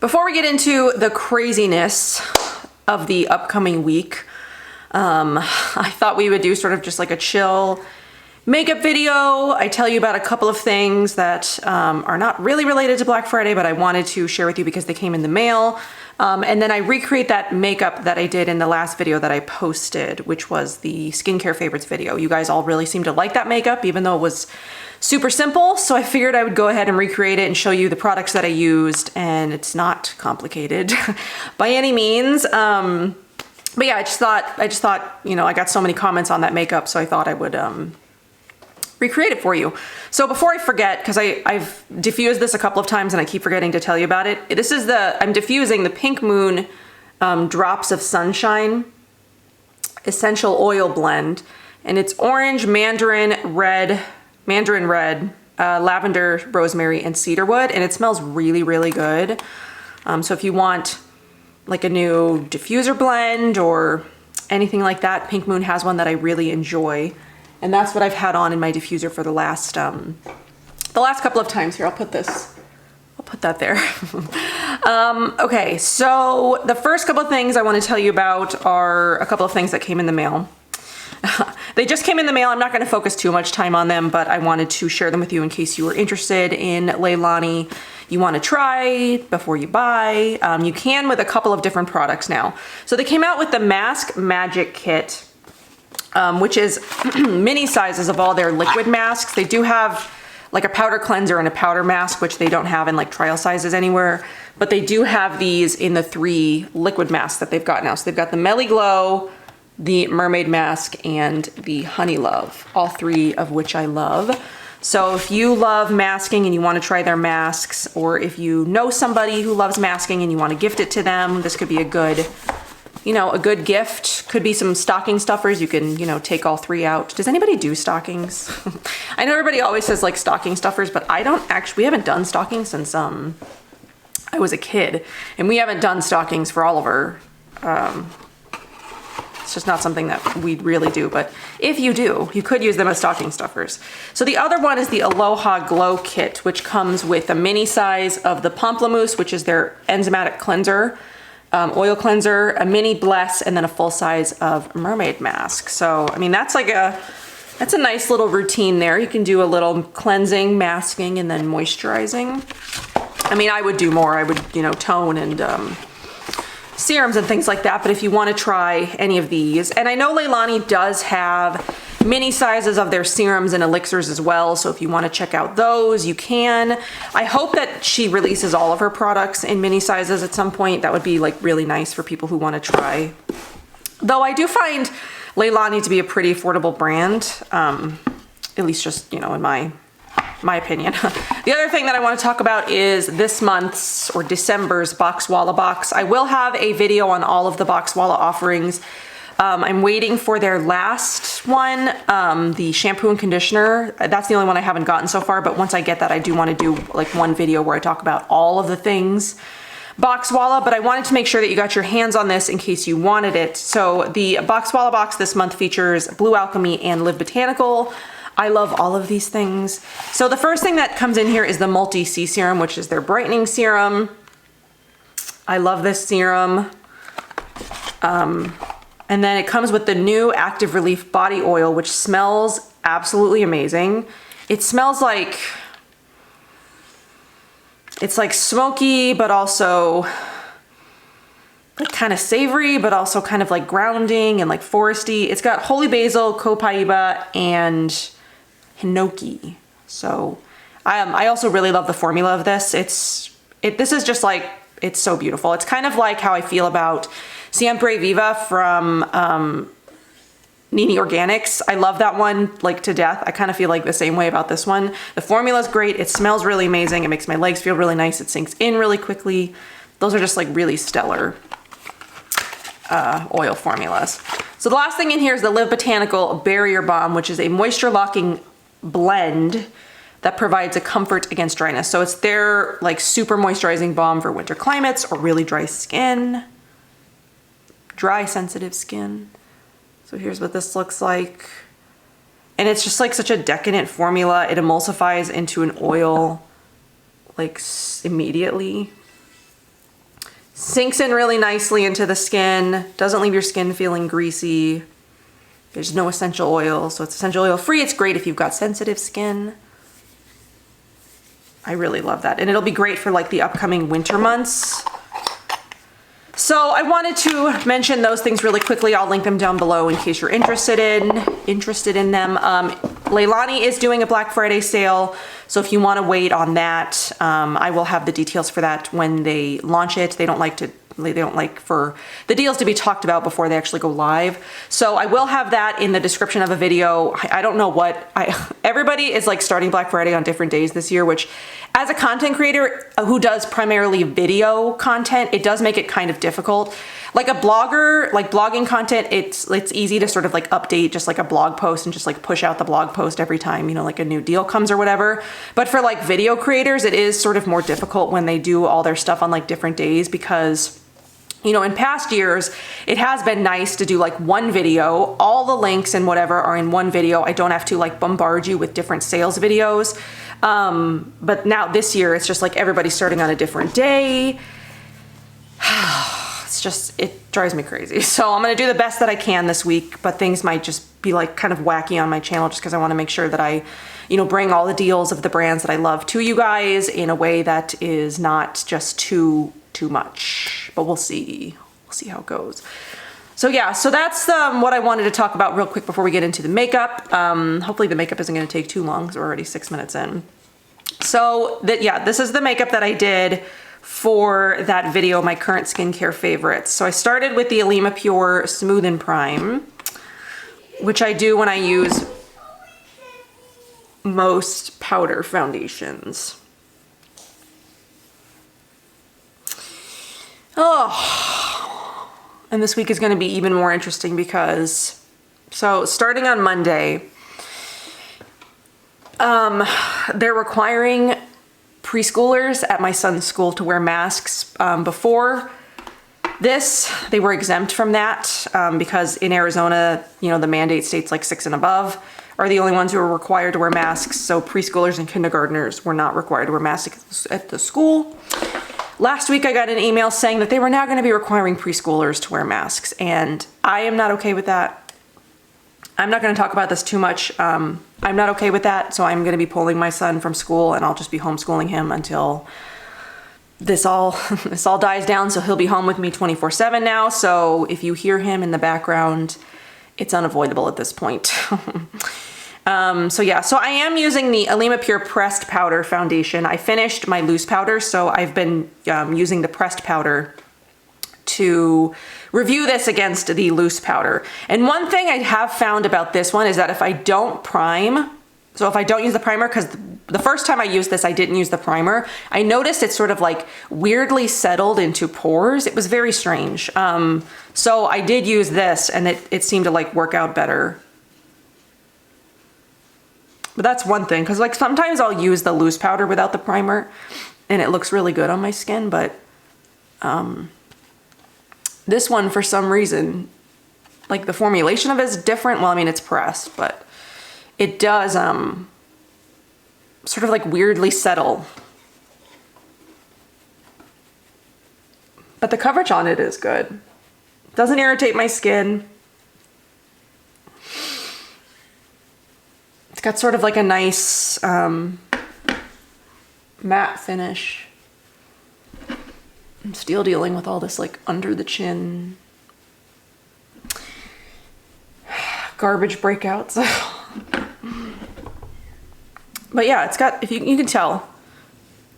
Before we get into the craziness of the upcoming week, I thought we would do sort of just like a chill makeup video. I tell you about a couple of things that are not really related to Black Friday, but I wanted to share with you because they came in the mail. And then I recreate that makeup that I did in the last video that I posted, which was the skincare favorites video. You guys all really seemed to like that makeup, even though it was super simple. So I figured I would go ahead and recreate it and show you the products that I used, and it's not complicated by any means. But yeah, I just thought, you know, I got so many comments on that makeup, so I thought I would recreate it for you. So before I forget, because I've diffused this a couple of times and I keep forgetting to tell you about it. This is I'm diffusing the Pink Moon Drops of Sunshine Essential Oil Blend, and it's orange, mandarin red, lavender, rosemary, and cedarwood, and it smells really, really good. So if you want like a new diffuser blend or anything like that, Pink Moon has one that I really enjoy. And that's what I've had on in my diffuser for the last couple of times. Here, I'll put that there. Okay, so the first couple of things I want to tell you about are a couple of things that came in the mail. They just came in the mail. I'm not going to focus too much time on them, but I wanted to share them with you in case you were interested in Leahlani. You want to try before you buy. You can with a couple of different products now. So they came out with the Mask Magic Kit, which is mini sizes of all their liquid masks. They do have like a powder cleanser and a powder mask, which they don't have in like trial sizes anywhere, but they do have these in the 3 liquid masks that they've got now. So they've got the Melly Glow, the Mermaid Mask, and the Honey Love, all 3 of which I love. So if you love masking and you want to try their masks, or if you know somebody who loves masking and you want to gift it to them, this could be a good, you know, a good gift. Could be some stocking stuffers. You can, you know, take all 3 out. Does anybody do stockings? I know everybody always says like stocking stuffers, but I don't actually, we haven't done stockings since I was a kid, and we haven't done stockings for Oliver. It's just not something that we really do, but if you do, you could use them as stocking stuffers. So the other one is the Aloha Glow Kit, which comes with a mini size of the Pamplemousse, which is their enzymatic cleanser, oil cleanser, a mini Bless, and then a full size of Mermaid Mask. So, I mean, that's a nice little routine there. You can do a little cleansing, masking, and then moisturizing. I mean, I would do more. I would, you know, tone and serums and things like that, but if you want to try any of these, and I know Leahlani does have mini sizes of their serums and elixirs as well, so if you want to check out those, you can. I hope that she releases all of her products in mini sizes at some point. That would be like really nice for people who want to try. Though I do find Leahlani to be a pretty affordable brand, at least just, you know, in my opinion. The other thing that I want to talk about is this month's or December's Boxwalla box. I will have a video on all of the Boxwalla offerings. I'm waiting for their last one, the shampoo and conditioner. That's the only one I haven't gotten so far, but once I get that, I do want to do like one video where I talk about all of the things Boxwalla, but I wanted to make sure that you got your hands on this in case you wanted it. So the Boxwalla box this month features Blue Alchemy and Live Botanical. I love all of these things. So the first thing that comes in here is the Multi Sea Serum, which is their brightening serum. I love this serum. And then it comes with the new Active Relief Body Oil, which smells absolutely amazing. It smells like, it's like smoky, but also like kind of savory, but also kind of like grounding and like foresty. It's got holy basil, copaiba, and hinoki. So I also really love the formula of this. This is just like, it's so beautiful. It's kind of like how I feel about Siempre Viva from Nini Organics. I love that one like to death. I kind of feel like the same way about this one. The formula is great. It smells really amazing. It makes my legs feel really nice. It sinks in really quickly. Those are just like really stellar oil formulas. So the last thing in here is the Live Botanical Barrier Balm, which is a moisture locking blend that provides a comfort against dryness. So it's their like super moisturizing balm for winter climates or really dry skin, dry sensitive skin. So here's what this looks like. And it's just like such a decadent formula. It emulsifies into an oil like immediately. Sinks in really nicely into the skin, doesn't leave your skin feeling greasy. There's no essential oil, so it's essential oil free. It's great if you've got sensitive skin. I really love that. And it'll be great for like the upcoming winter months. So I wanted to mention those things really quickly. I'll link them down below in case you're interested in them. Leahlani is doing a Black Friday sale, so if you want to wait on that, I will have the details for that when they launch it. They don't like for the deals to be talked about before they actually go live. So I will have that in the description of a video. I don't know what, everybody is like starting Black Friday on different days this year, which as a content creator who does primarily video content, it does make it kind of difficult. Like a blogger, like blogging content, it's easy to sort of like update just like a blog post and just like push out the blog post every time, you know, like a new deal comes or whatever. But for like video creators, it is sort of more difficult when they do all their stuff on like different days because, you know, in past years, it has been nice to do like one video, all the links and whatever are in one video. I don't have to like bombard you with different sales videos. But now this year, it's just like everybody's starting on a different day. It's just, it drives me crazy. So I'm going to do the best that I can this week, but things might just be like kind of wacky on my channel just because I want to make sure that I, you know, bring all the deals of the brands that I love to you guys in a way that is not just too much, but we'll see how it goes. So yeah, so that's what I wanted to talk about real quick before we get into the makeup. Hopefully the makeup isn't going to take too long because we're already 6 minutes in. So yeah, this is the makeup that I did for that video, my current skincare favorites. So I started with the Alima Pure Smooth and Prime, which I do when I use most powder foundations. Oh, and this week is going to be even more interesting because, so starting on Monday, they're requiring preschoolers at my son's school to wear masks. Before this, they were exempt from that because in Arizona, you know, the mandate states like 6 and above are the only ones who are required to wear masks. So preschoolers and kindergartners were not required to wear masks at the school. Last week, I got an email saying that they were now going to be requiring preschoolers to wear masks, and I am not okay with that. I'm not going to talk about this too much. I'm not okay with that, so I'm going to be pulling my son from school, and I'll just be homeschooling him until this all dies down. So he'll be home with me 24/7 now. So if you hear him in the background, it's unavoidable at this point. So yeah, so I am using the Alima Pure Pressed Powder Foundation. I finished my loose powder, so I've been using the pressed powder to review this against the loose powder. And one thing I have found about this one is that if I don't prime, so if I don't use the primer, because the first time I used this, I didn't use the primer, I noticed it sort of like weirdly settled into pores. It was very strange. So I did use this and it seemed to like work out better. But that's one thing, because like sometimes I'll use the loose powder without the primer and it looks really good on my skin, but this one for some reason, like the formulation of it is different. Well, I mean, it's pressed, but it does sort of like weirdly settle. But the coverage on it is good. Doesn't irritate my skin. It's got sort of like a nice matte finish. I'm still dealing with all this like under the chin garbage breakouts. But yeah, it's got, if you can tell.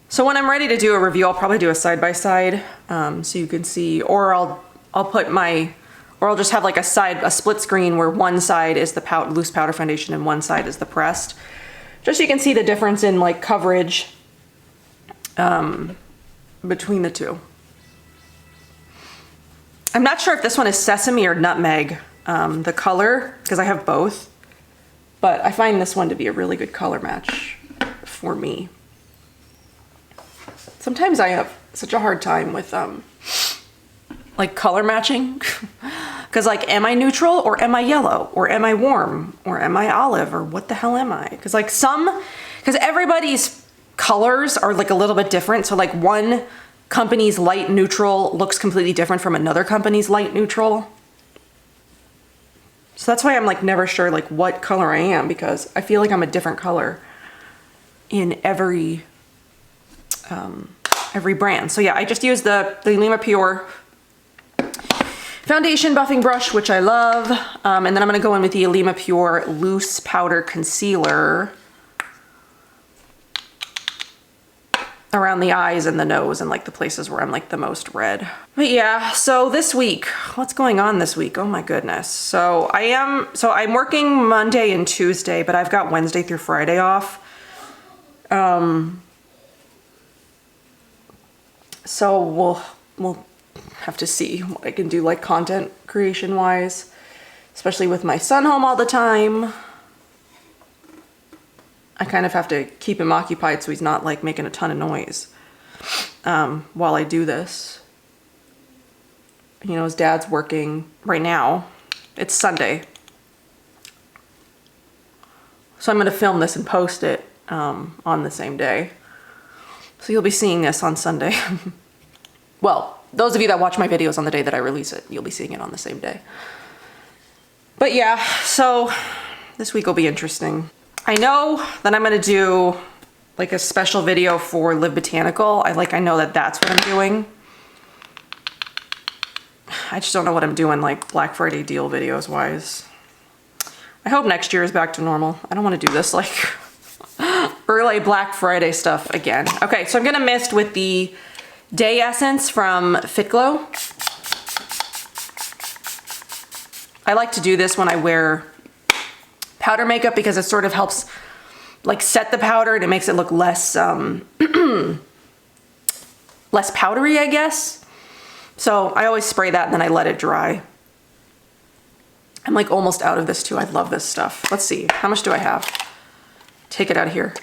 So when I'm ready to do a review, I'll probably do a side-by-side so you can see, or I'll put my, or I'll just have like a split screen where one side is the loose powder foundation and one side is the pressed. Just so you can see the difference in like coverage between the two. I'm not sure if this one is sesame or nutmeg, the color, because I have both, but I find this one to be a really good color match for me. Sometimes I have such a hard time with like color matching because like, am I neutral or am I yellow or am I warm or am I olive or what the hell am I? Because like because everybody's colors are like a little bit different. So like one company's light neutral looks completely different from another company's light neutral. So that's why I'm like never sure like what color I am, because I feel like I'm a different color in every brand. So yeah, I just use the Lima Pure foundation buffing brush, which I love. And then I'm gonna go in with the Lima Pure loose powder concealer around the eyes and the nose and like the places where I'm like the most red. But yeah, so this week, what's going on this week? Oh my goodness. So I'm working Monday and Tuesday, but I've got Wednesday through Friday off. So we'll have to see what I can do like content creation wise, especially with my son home all the time. I kind of have to keep him occupied so he's not like making a ton of noise while I do this. You know, his dad's working right now. It's Sunday. So I'm gonna film this and post it on the same day. So you'll be seeing this on Sunday. Well, those of you that watch my videos on the day that I release it, you'll be seeing it on the same day. But yeah, so this week will be interesting. I know that I'm gonna do like a special video for Live Botanical. I know that that's what I'm doing. I just don't know what I'm doing like Black Friday deal videos wise. I hope next year is back to normal. I don't want to do this like early Black Friday stuff again. Okay, so I'm gonna mist with the Day Essence from Fit Glow. I like to do this when I wear powder makeup because it sort of helps like set the powder and it makes it look less less powdery, I guess. So I always spray that and then I let it dry. I'm like almost out of this too. I love this stuff. Let's see, how much do I have? Take it out of here.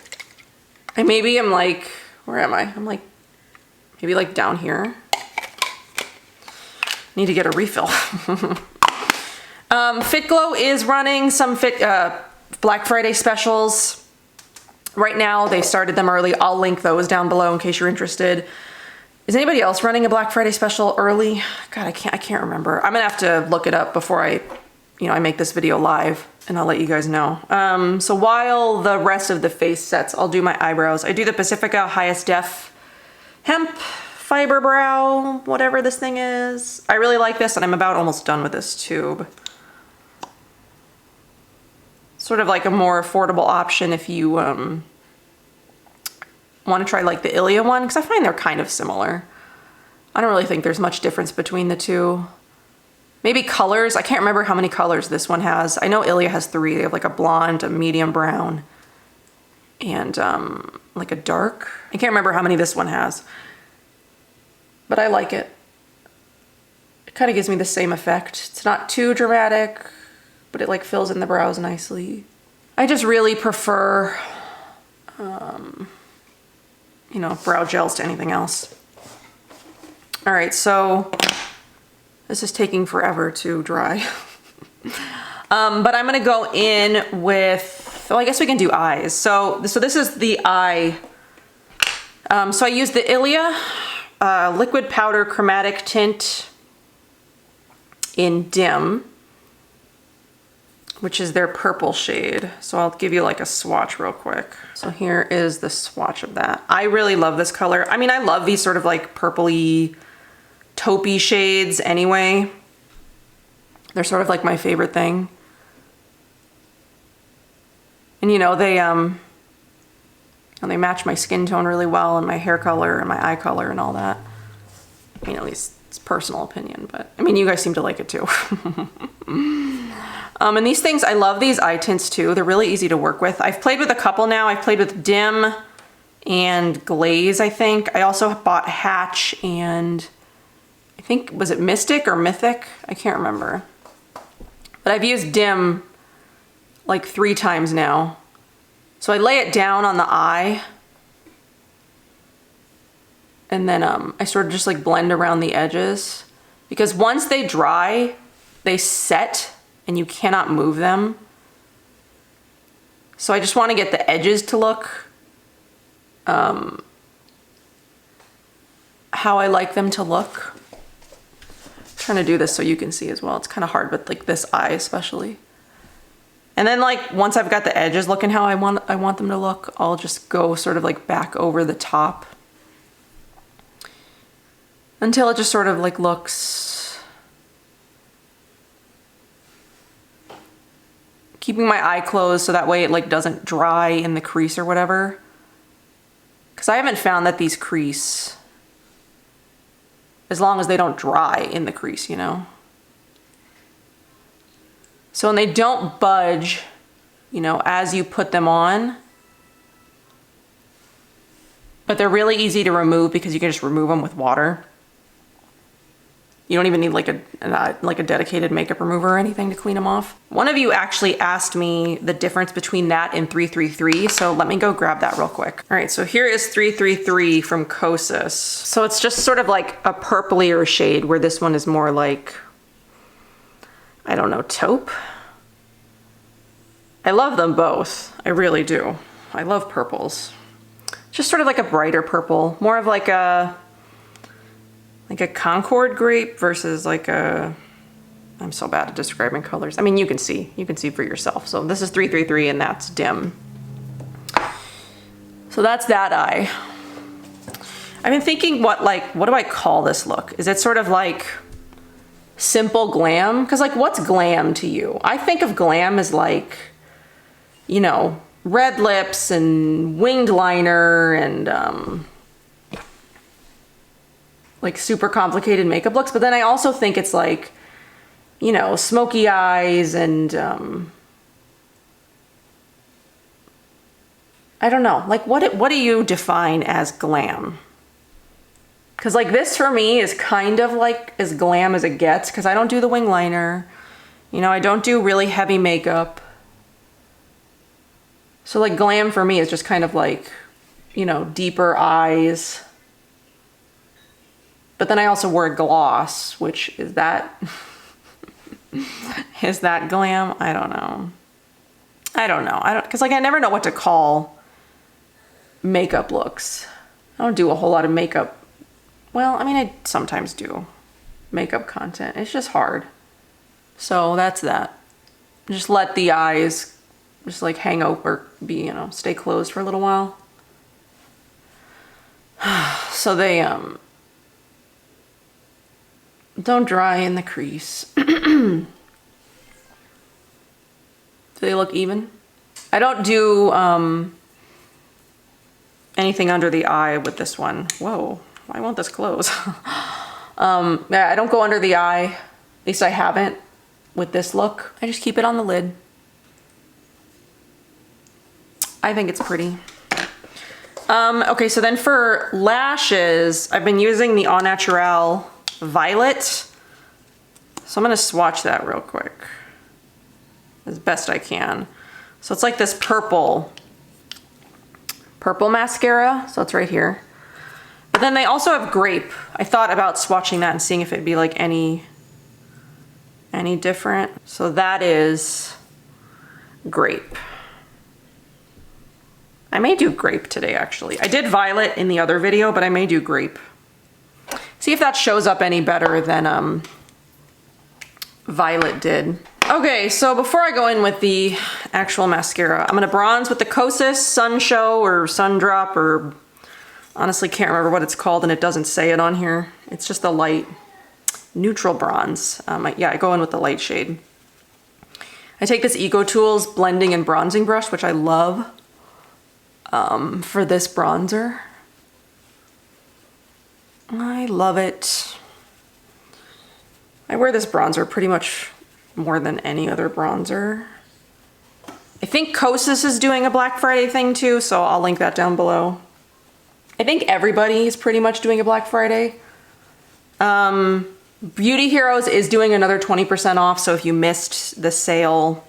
And maybe I'm like, where am I? I'm like, maybe like down here. Need to get a refill. Fit Glow is running some Black Friday specials. Right now, they started them early. I'll link those down below in case you're interested. Is anybody else running a Black Friday special early? God, I can't remember. I'm gonna have to look it up before I make this video live, and I'll let you guys know. So while the rest of the face sets, I'll do my eyebrows. I do the Pacifica Highest Def Hemp Fiber Brow, whatever this thing is. I really like this, and I'm about almost done with this tube. Sort of like a more affordable option if you want to try like the Ilia one, because I find they're kind of similar. I don't really think there's much difference between the two. Maybe colors. I can't remember how many colors this one has. I know Ilia has 3. They have like a blonde, a medium brown, and like a dark. I can't remember how many this one has, but I like it. It kind of gives me the same effect. It's not too dramatic, but it like fills in the brows nicely. I just really prefer, brow gels to anything else. All right, so this is taking forever to dry. But I'm gonna go in with, I guess we can do eyes. So this is the eye. So I use the Ilia liquid powder chromatic tint in Dim, which is their purple shade. So I'll give you like a swatch real quick. So here is the swatch of that. I really love this color. I mean, I love these sort of like purpley, taupey shades anyway. They're sort of like my favorite thing. And they match my skin tone really well and my hair color and my eye color and all that. I mean, at least it's personal opinion, but I mean, you guys seem to like it too. And these things, I love these eye tints too. They're really easy to work with. I've played with a couple now. I've played with Dim and Glaze, I think. I also bought Hatch and I think, was it Mystic or Mythic? I can't remember. But I've used Dim like 3 times now. So I lay it down on the eye and then I sort of just like blend around the edges, because once they dry, they set and you cannot move them. So I just want to get the edges to look, I how I like them to look. I'm trying to do this so you can see as well. It's kind of hard with like this eye especially. And then like once I've got the edges looking how I want them to look, I'll just go sort of like back over the top until it just sort of like looks, keeping my eye closed so that way it like doesn't dry in the crease or whatever. Because I haven't found that these crease as long as they don't dry in the crease, you know? So when they don't budge, you know, as you put them on, but they're really easy to remove because you can just remove them with water. You don't even need like a dedicated makeup remover or anything to clean them off. One of you actually asked me the difference between that and 333, so let me go grab that real quick. All right, so here is 333 from Kosas. So it's just sort of like a purplier shade where this one is more like, I don't know, taupe? I love them both, I really do. I love purples. Just sort of like a brighter purple, more of like a Concord grape versus like a, I'm so bad at describing colors. I mean, you can see for yourself. So this is 333 and that's dim. So that's that eye. I've been thinking what do I call this look? Is it sort of like simple glam? Because like what's glam to you? I think of glam as like, you know, red lips and winged liner and like super complicated makeup looks, but then I also think it's like, you know, smoky eyes and I don't know, like what do you define as glam? Because like this for me is kind of like as glam as it gets, because I don't do the wing liner, you know, I don't do really heavy makeup. So like glam for me is just kind of like, you know, deeper eyes. But then I also wear gloss, which is that, is that glam? I don't know. Because like I never know what to call makeup looks. I don't do a whole lot of makeup. Well, I mean, I sometimes do makeup content. It's just hard. So that's that. Just let the eyes just like hang over, be, you know, stay closed for a little while. So they, don't dry in the crease. Do they look even? I don't do anything under the eye with this one. Whoa, why won't this close? Yeah, I don't go under the eye. At least I haven't with this look. I just keep it on the lid. I think it's pretty. Okay, so then for lashes, I've been using the Au Naturel Violet. So I'm gonna swatch that real quick as best I can. So it's like this purple mascara. So it's right here. But then they also have grape. I thought about swatching that and seeing if it'd be like any different. So that is grape. I may do grape today actually. I did violet in the other video, but I may do grape. See if that shows up any better than Violet did. Okay, so before I go in with the actual mascara, I'm gonna bronze with the Kosas Sun Show or Sun Drop, or honestly can't remember what it's called and it doesn't say it on here. It's just a light neutral bronze. Yeah, I go in with the light shade. I take this Eco Tools blending and bronzing brush, which I love, for this bronzer. I love it. I wear this bronzer pretty much more than any other bronzer. I think Kosas is doing a Black Friday thing too, so I'll link that down below. I think everybody is pretty much doing a Black Friday. Beauty Heroes is doing another 20% off, so if you missed the sale,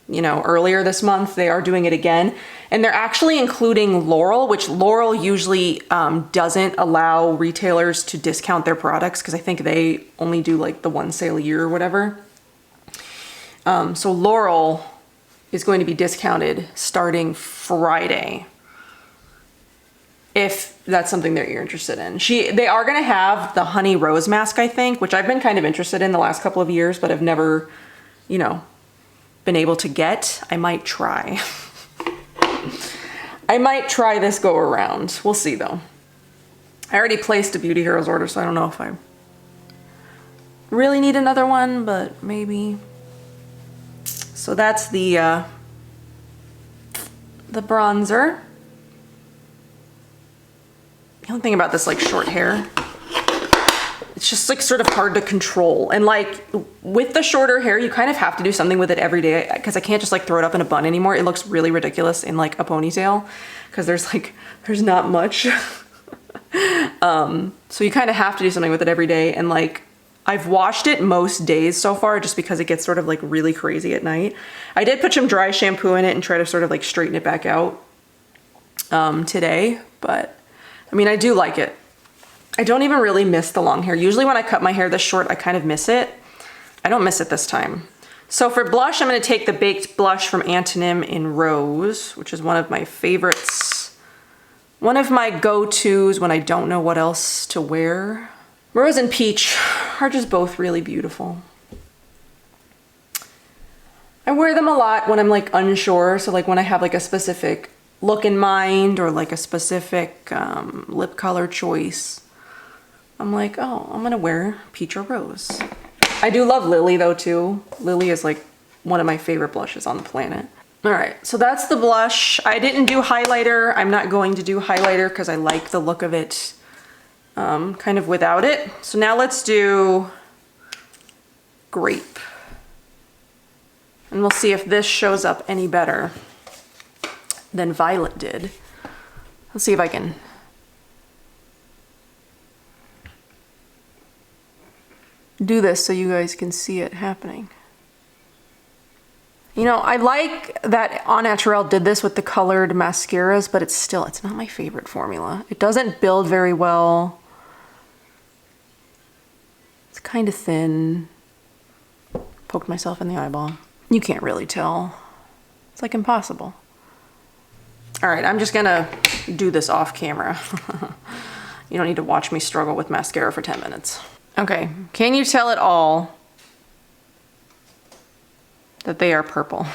you know, earlier this month, they are doing it again. And they're actually including Laurel, which Laurel usually doesn't allow retailers to discount their products because I think they only do like the one sale a year or whatever. So Laurel is going to be discounted starting Friday. if that's something that you're interested in. They are gonna have the honey rose mask, I think, which I've been kind of interested in the last couple of years, but I've never, you know, been able to get. I might try. I might try this go around. We'll see though. I already placed a Beauty Heroes order, so I don't know if I really need another one, but maybe. So that's the bronzer. The only thing about this like short hair, it's just like sort of hard to control. And like with the shorter hair, you kind of have to do something with it every day because I can't just like throw it up in a bun anymore. It looks really ridiculous in like a ponytail because there's not much. So you kind of have to do something with it every day. And like I've washed it most days so far just because it gets sort of like really crazy at night. I did put some dry shampoo in it and try to sort of like straighten it back out today, but I mean, I do like it. I don't even really miss the long hair. Usually when I cut my hair this short, I kind of miss it. I don't miss it this time. So for blush, I'm gonna take the Baked Blush from Antonym in Rose, which is one of my favorites. One of my go-tos when I don't know what else to wear. Rose and Peach are just both really beautiful. I wear them a lot when I'm like unsure. So like when I have like a specific look in mind or like a specific lip color choice, I'm like, oh, I'm gonna wear Peach or Rose. I do love Lily though too. Lily is like one of my favorite blushes on the planet. All right, so that's the blush. I didn't do highlighter. I'm not going to do highlighter because I like the look of it kind of without it. So now let's do Grape. And we'll see if this shows up any better than Violet did. Let's see if I can do this so you guys can see it happening. You know, I like that Au Naturel did this with the colored mascaras, but it's not my favorite formula. It doesn't build very well. It's kind of thin. Poked myself in the eyeball. You can't really tell. It's like impossible. All right, I'm just gonna do this off camera. You don't need to watch me struggle with mascara for 10 minutes. Okay, can you tell at all that they are purple?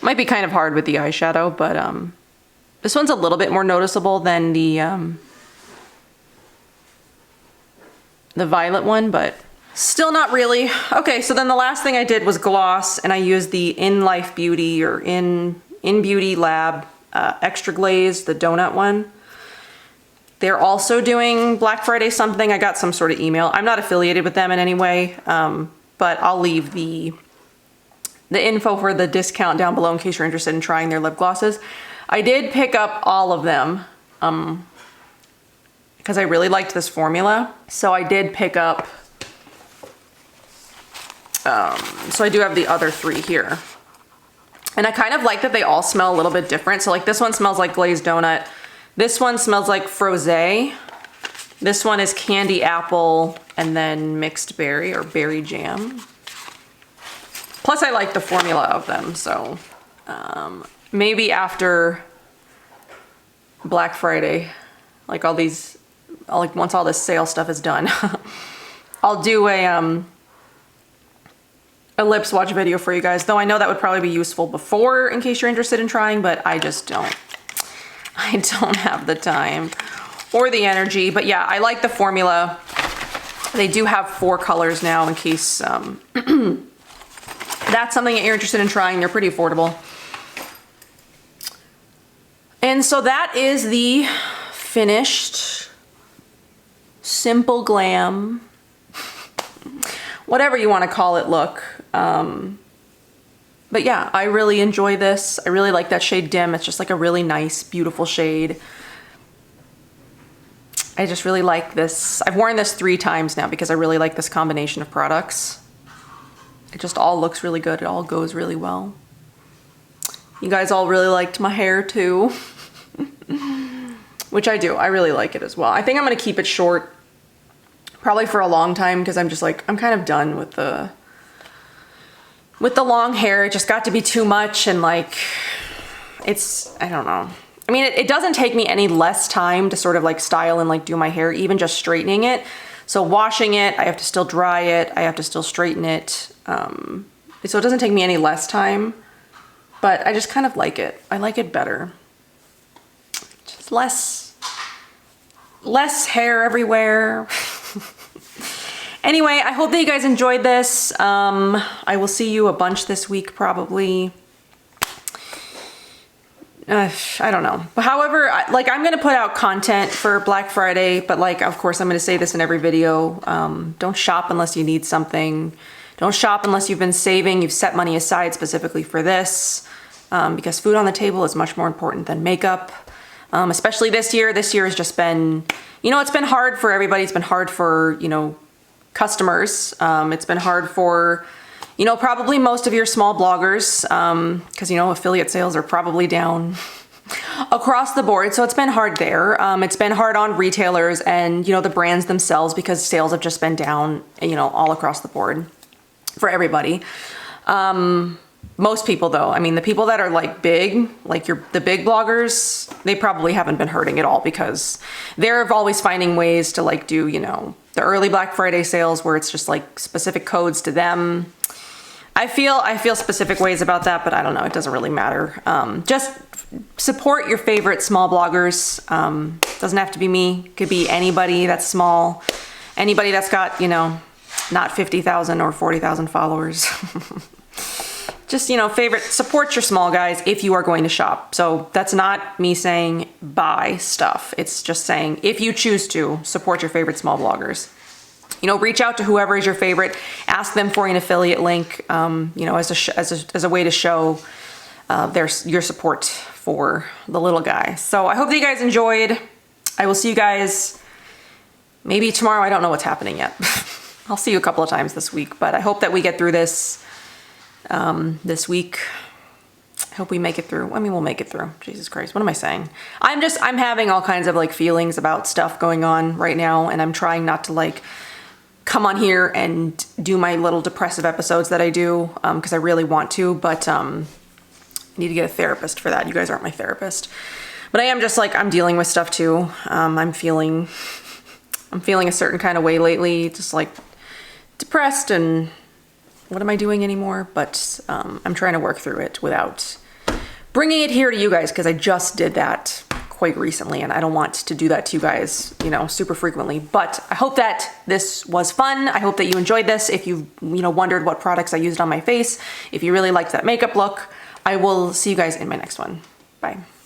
Might be kind of hard with the eyeshadow, but this one's a little bit more noticeable than the violet one, but still not really. Okay, so then the last thing I did was gloss, and I used the In Life Beauty or In Beauty Lab Extra Glaze, the donut one. They're also doing Black Friday something. I got some sort of email. I'm not affiliated with them in any way, but I'll leave the info for the discount down below in case you're interested in trying their lip glosses. I did pick up all of them because I really liked this formula. So I did pick up, so I do have the other 3 here. And I kind of like that they all smell a little bit different. So like this one smells like glazed donut. This one smells like frosé. This one is candy apple and then mixed berry or berry jam. Plus I like the formula of them, so maybe after Black Friday, like once all this sale stuff is done, I'll do a lip swatch video for you guys, though I know that would probably be useful before in case you're interested in trying, but I just don't. I don't have the time or the energy, but yeah, I like the formula. They do have 4 colors now in case that's something that you're interested in trying. They're pretty affordable. And so that is the finished Simple Glam, whatever you want to call it, look. But yeah, I really enjoy this. I really like that shade Dim. It's just like a really nice, beautiful shade. I just really like this. I've worn this 3 times now because I really like this combination of products. It just all looks really good. It all goes really well. You guys all really liked my hair too, which I do. I really like it as well. I think I'm gonna keep it short probably for a long time because I'm just like, I'm kind of done with the long hair. It just got to be too much, and like, I don't know. I mean, it doesn't take me any less time to sort of like style and like do my hair, even just straightening it. So washing it, I have to still dry it, I have to still straighten it. So it doesn't take me any less time, but I just kind of like it. I like it better. Just less hair everywhere. Anyway, I hope that you guys enjoyed this. I will see you a bunch this week, probably. I don't know. But however, like I'm going to put out content for Black Friday, but like, of course, I'm going to say this in every video. Don't shop unless you need something. Don't shop unless you've been saving. You've set money aside specifically for this, because food on the table is much more important than makeup. Especially this year. This year has just been, you know, it's been hard for everybody. It's been hard for, you know, customers. It's been hard for, you know, probably most of your small bloggers, because, you know, affiliate sales are probably down across the board. So it's been hard there. It's been hard on retailers and, you know, the brands themselves, because sales have just been down, you know, all across the board for everybody. Most people though, I mean, the people that are like big, like the big bloggers, they probably haven't been hurting at all, because they're always finding ways to like do, you know, the early Black Friday sales where it's just like specific codes to them. I feel specific ways about that, but I don't know. It doesn't really matter. Just support your favorite small bloggers. Doesn't have to be me. Could be anybody that's small. Anybody that's got, you know, not 50,000 or 40,000 followers. Just, you know, support your small guys if you are going to shop. So that's not me saying buy stuff. It's just saying if you choose to, support your favorite small bloggers. You know, reach out to whoever is your favorite, ask them for an affiliate link, you know, as a way to show your support for the little guy. So I hope that you guys enjoyed. I will see you guys maybe tomorrow. I don't know what's happening yet. I'll see you a couple of times this week, but I hope that we get through this this week. I hope we make it through. I mean, we'll make it through. Jesus Christ, what am I saying? I'm having all kinds of like feelings about stuff going on right now, and I'm trying not to like come on here and do my little depressive episodes that I do, because I really want to, but I need to get a therapist for that. You guys aren't my therapist. But I am just like, I'm dealing with stuff too. I'm feeling a certain kind of way lately, just like depressed, and what am I doing anymore? But I'm trying to work through it without bringing it here to you guys, because I just did that quite recently, and I don't want to do that to you guys, you know, super frequently. But I hope that this was fun. I hope that you enjoyed this. If you know, wondered what products I used on my face, if you really liked that makeup look, I will see you guys in my next one. Bye.